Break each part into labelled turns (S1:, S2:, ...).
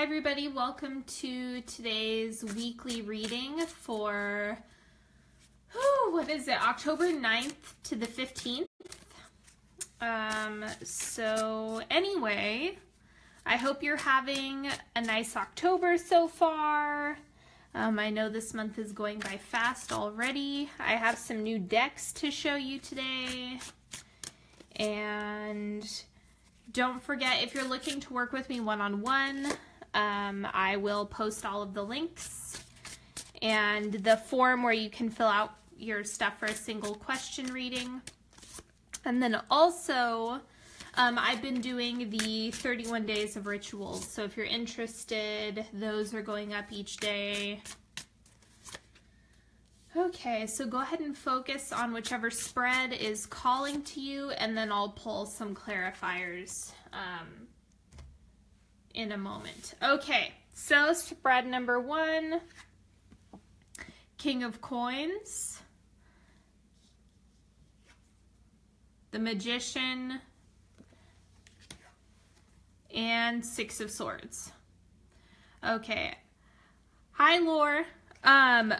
S1: Hi everybody, welcome to today's weekly reading for, October 9th to the 15th. So anyway, I hope you're having a nice October so far. I know this month is going by fast already. I have some new decks to show you today. And don't forget, if you're looking to work with me one-on-one, I will post all of the links and the form where you can fill out your stuff for a single question reading. And then also, I've been doing the 31 days of rituals. So if you're interested, those are going up each day. Okay, so go ahead and focus on whichever spread is calling to you, and then I'll pull some clarifiers in a moment. Okay, so spread number 1, King of Coins, the Magician, and 6 of Swords. Okay, hi Lore.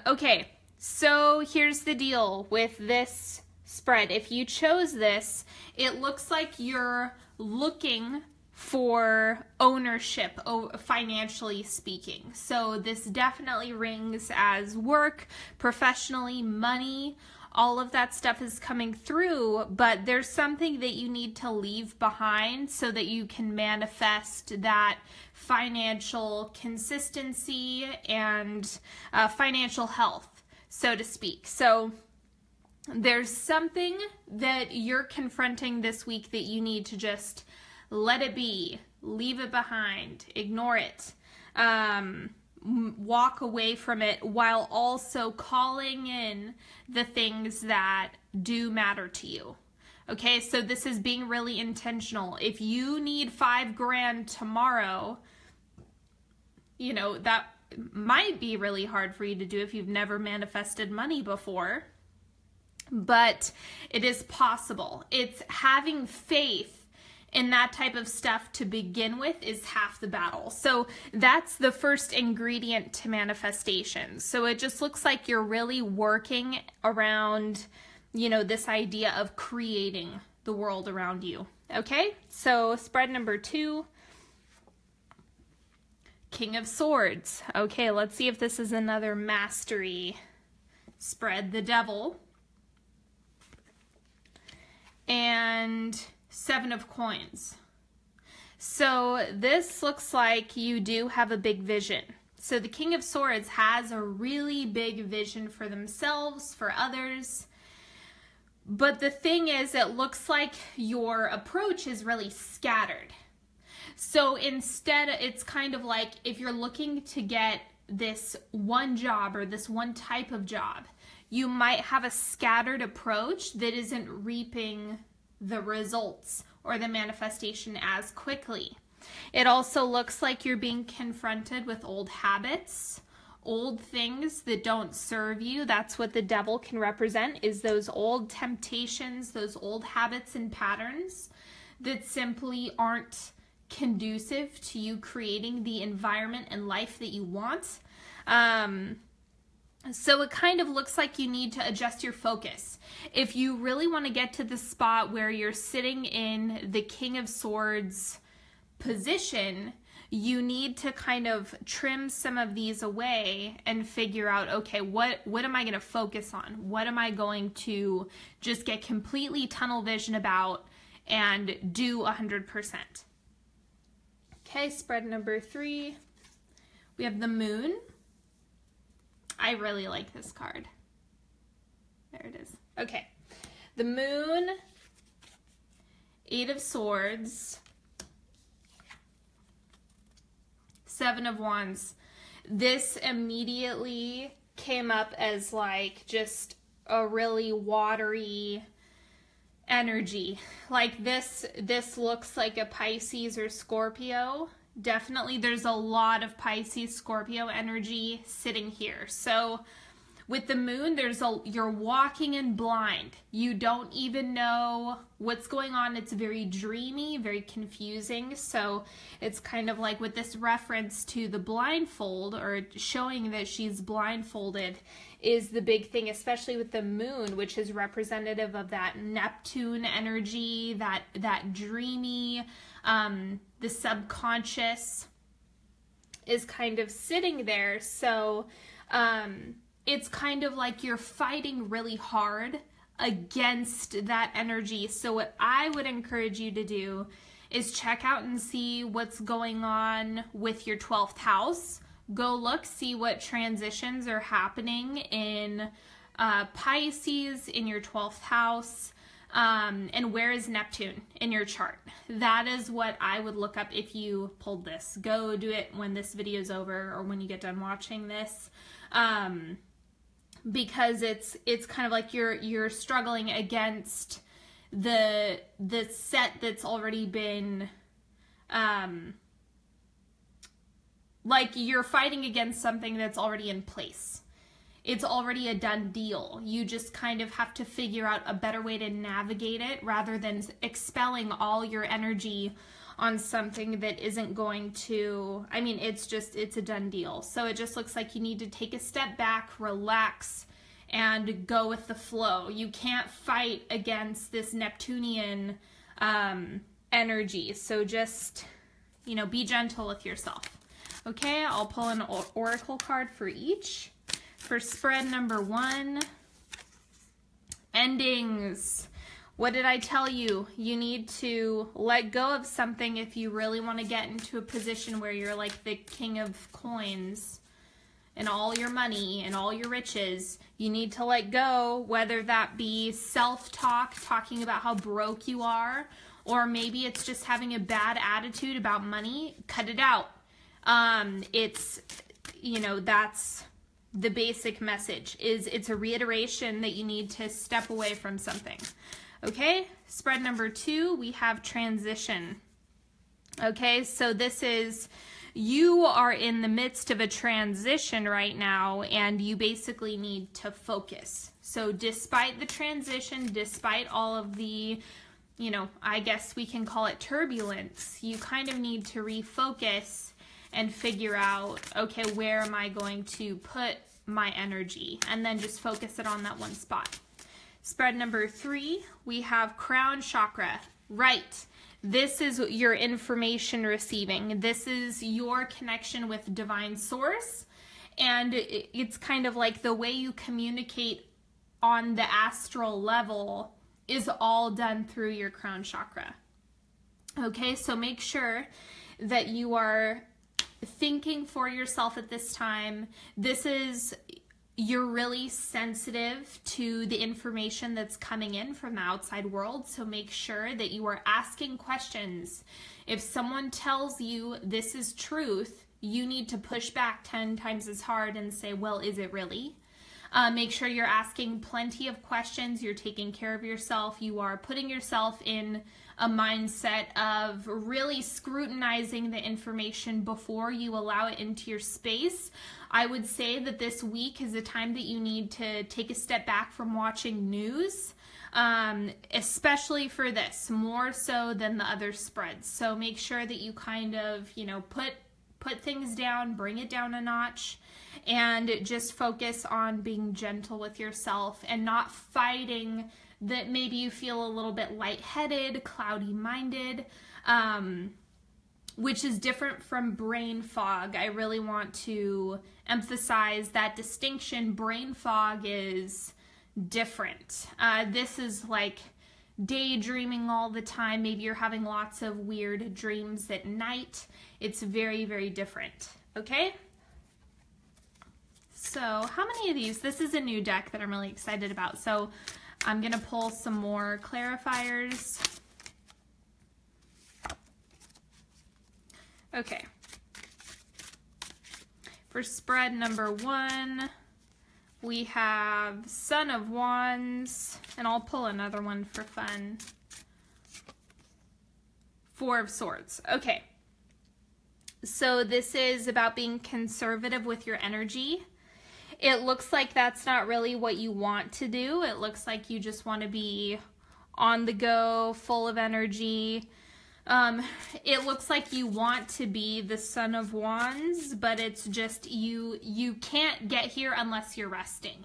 S1: Okay. So here's the deal with this spread. If you chose this, it looks like you're looking for ownership, financially speaking. So this definitely rings as work, professionally, money, all of that stuff is coming through, but there's something that you need to leave behind so that you can manifest that financial consistency and financial health, so to speak. So there's something that you're confronting this week that you need to just let it be, leave it behind, ignore it, walk away from it, while also calling in the things that do matter to you. Okay, so this is being really intentional. If you need $5,000 tomorrow, you know, that might be really hard for you to do if you've never manifested money before, but it is possible. It's having faith in that type of stuff to begin with is half the battle. So that's the first ingredient to manifestation. So it just looks like you're really working around, you know, this idea of creating the world around you. Okay, so spread number 2, King of Swords. Okay, let's see if this is another mastery spread. The Devil. And 7 of Coins. So this looks like you do have a big vision. So the King of Swords has a really big vision for themselves, for others. But the thing is, it looks like your approach is really scattered. So instead, it's kind of like if you're looking to get this one job or this one type of job, you might have a scattered approach that isn't reaping the results or the manifestation as quickly. It also looks like you're being confronted with old habits, old things that don't serve you. That's what the Devil can represent, is those old temptations, those old habits and patterns that simply aren't conducive to you creating the environment and life that you want. So it kind of looks like you need to adjust your focus. If you really want to get to the spot where you're sitting in the King of Swords position, you need to kind of trim some of these away and figure out, okay, what am I going to focus on? What am I going to just get completely tunnel vision about and do 100%? Okay, spread number 3. We have the Moon. I really like this card. There it is. Okay. The Moon, 8 of Swords, 7 of Wands. This immediately came up as like just a really watery energy. Like this looks like a Pisces or Scorpio. Definitely there's a lot of Pisces, Scorpio energy sitting here. So With the moon, you're walking in blind. You don't even know what's going on. It's very dreamy, very confusing. So it's kind of like with this reference to the blindfold, or showing that she's blindfolded, is the big thing, especially with the moon, which is representative of that Neptune energy, that dreamy, the subconscious is kind of sitting there. So it's kind of like you're fighting really hard against that energy. So what I would encourage you to do is check out and see what's going on with your 12th house. Go look, see what transitions are happening in Pisces, in your 12th house, and where is Neptune in your chart. That is what I would look up if you pulled this. Go do it when this video is over, or when you get done watching this. Because it's kind of like you're struggling against the set that's already been, like you're fighting against something that's already in place. It's already a done deal. You just kind of have to figure out a better way to navigate it, rather than expelling all your energy on something that isn't going to, I mean, it's a done deal. So it just looks like you need to take a step back, relax, and go with the flow. You can't fight against this Neptunian energy. So just, be gentle with yourself. Okay, I'll pull an oracle card for each. For spread number 1, endings. What did I tell you? You need to let go of something if you really want to get into a position where you're like the king of coins and all your money and all your riches. You need to let go, whether that be self-talk, talking about how broke you are, or maybe it's just having a bad attitude about money. Cut it out. That's the basic message. It's a reiteration that you need to step away from something. Okay, spread number 2, we have transition. Okay, so this is, you are in the midst of a transition right now, and you basically need to focus. So despite the transition, despite all of the, I guess we can call it turbulence, you kind of need to refocus and figure out, okay, where am I going to put my energy? And then just focus it on that one spot. Spread number 3, we have crown chakra. Right. This is your information receiving. This is your connection with divine source. And it's kind of like the way you communicate on the astral level is all done through your crown chakra. Okay, so make sure that you are thinking for yourself at this time. You're really sensitive to the information that's coming in from the outside world, so make sure that you are asking questions. If someone tells you this is truth, you need to push back 10 times as hard and say, well, is it really? Make sure you're asking plenty of questions. You're taking care of yourself. You are putting yourself in a mindset of really scrutinizing the information before you allow it into your space. I would say that this week is a time that you need to take a step back from watching news, especially for this, more so than the other spreads. So make sure that you kind of, put things down, bring it down a notch, and just focus on being gentle with yourself and not fighting that maybe you feel a little bit lightheaded, cloudy-minded, which is different from brain fog. I really want to emphasize that distinction. Brain fog is different. This is like daydreaming all the time. Maybe you're having lots of weird dreams at night. It's very, very different. Okay? So how many of these? This is a new deck that I'm really excited about. So I'm going to pull some more clarifiers. Okay. For spread number 1, we have Son of Wands, and I'll pull another one for fun. 4 of Swords. Okay. So this is about being conservative with your energy. it looks like that's not really what you want to do. It looks like you just want to be on the go, full of energy. It looks like you want to be the Son of Wands, but it's just you can't get here unless you're resting.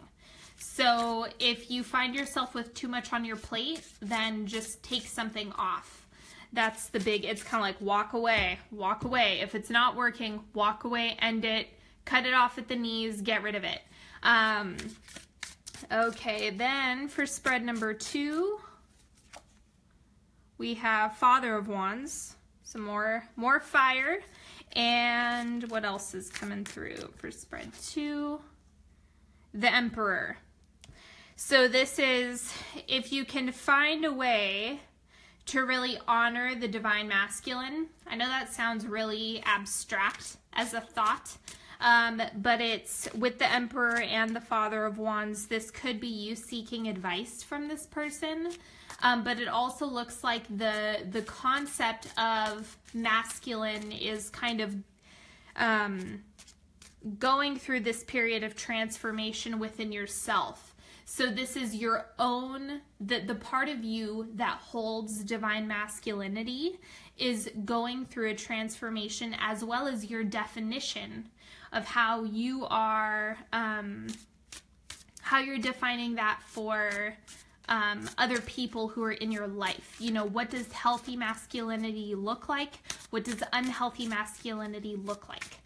S1: So if you find yourself with too much on your plate, then just take something off. That's the big, it's kind of like walk away, walk away. If it's not working, walk away, end it, cut it off at the knees, get rid of it. Okay, then for spread number 2, we have Father of Wands, some more fire, and what else is coming through for spread 2? The Emperor. So this is, if you can find a way to really honor the divine masculine. I know that sounds really abstract as a thought, but it's with the Emperor and the Father of Wands, this could be you seeking advice from this person. But it also looks like the concept of masculine is kind of going through this period of transformation within yourself. So this is your own, the part of you that holds divine masculinity is going through a transformation, as well as your definition of how you are, how you're defining that for other people who are in your life. You know, what does healthy masculinity look like? What does unhealthy masculinity look like?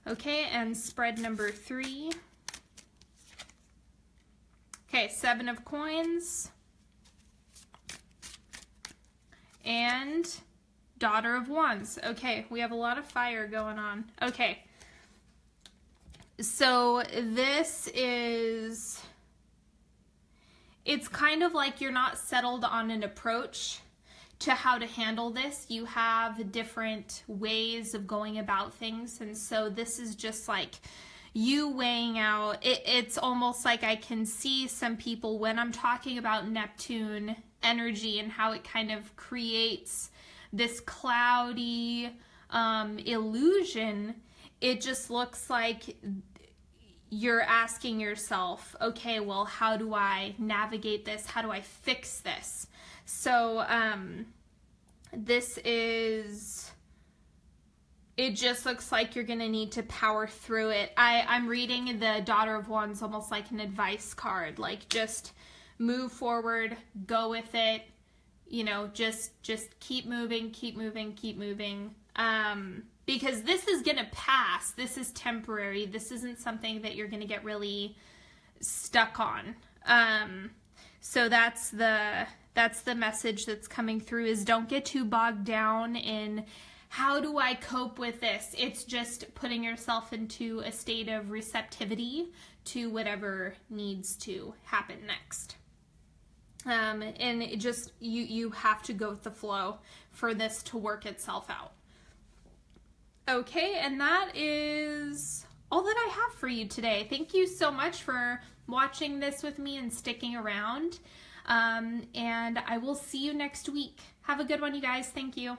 S1: Okay, and spread number 3. Okay, 7 of Coins. And Daughter of Wands. Okay, we have a lot of fire going on. Okay. So this is, it's kind of like you're not settled on an approach to how to handle this. You have different ways of going about things, and so this is just like you weighing out. It's almost like I can see some people when I'm talking about Neptune energy and how it kind of creates this cloudy illusion. It just looks like you're asking yourself, okay, well, how do I navigate this? How do I fix this? So this is, it just looks like you're going to need to power through it. I'm reading the Daughter of Wands almost like an advice card, like just move forward, go with it, you know, just keep moving, keep moving, keep moving. Because this is going to pass. This is temporary. This isn't something that you're going to get really stuck on. So that's the message that's coming through, is don't get too bogged down in how do I cope with this? It's just putting yourself into a state of receptivity to whatever needs to happen next. And it just, you have to go with the flow for this to work itself out. Okay, and that is all that I have for you today. Thank you so much for watching this with me and sticking around. And I will see you next week. Have a good one, you guys. Thank you.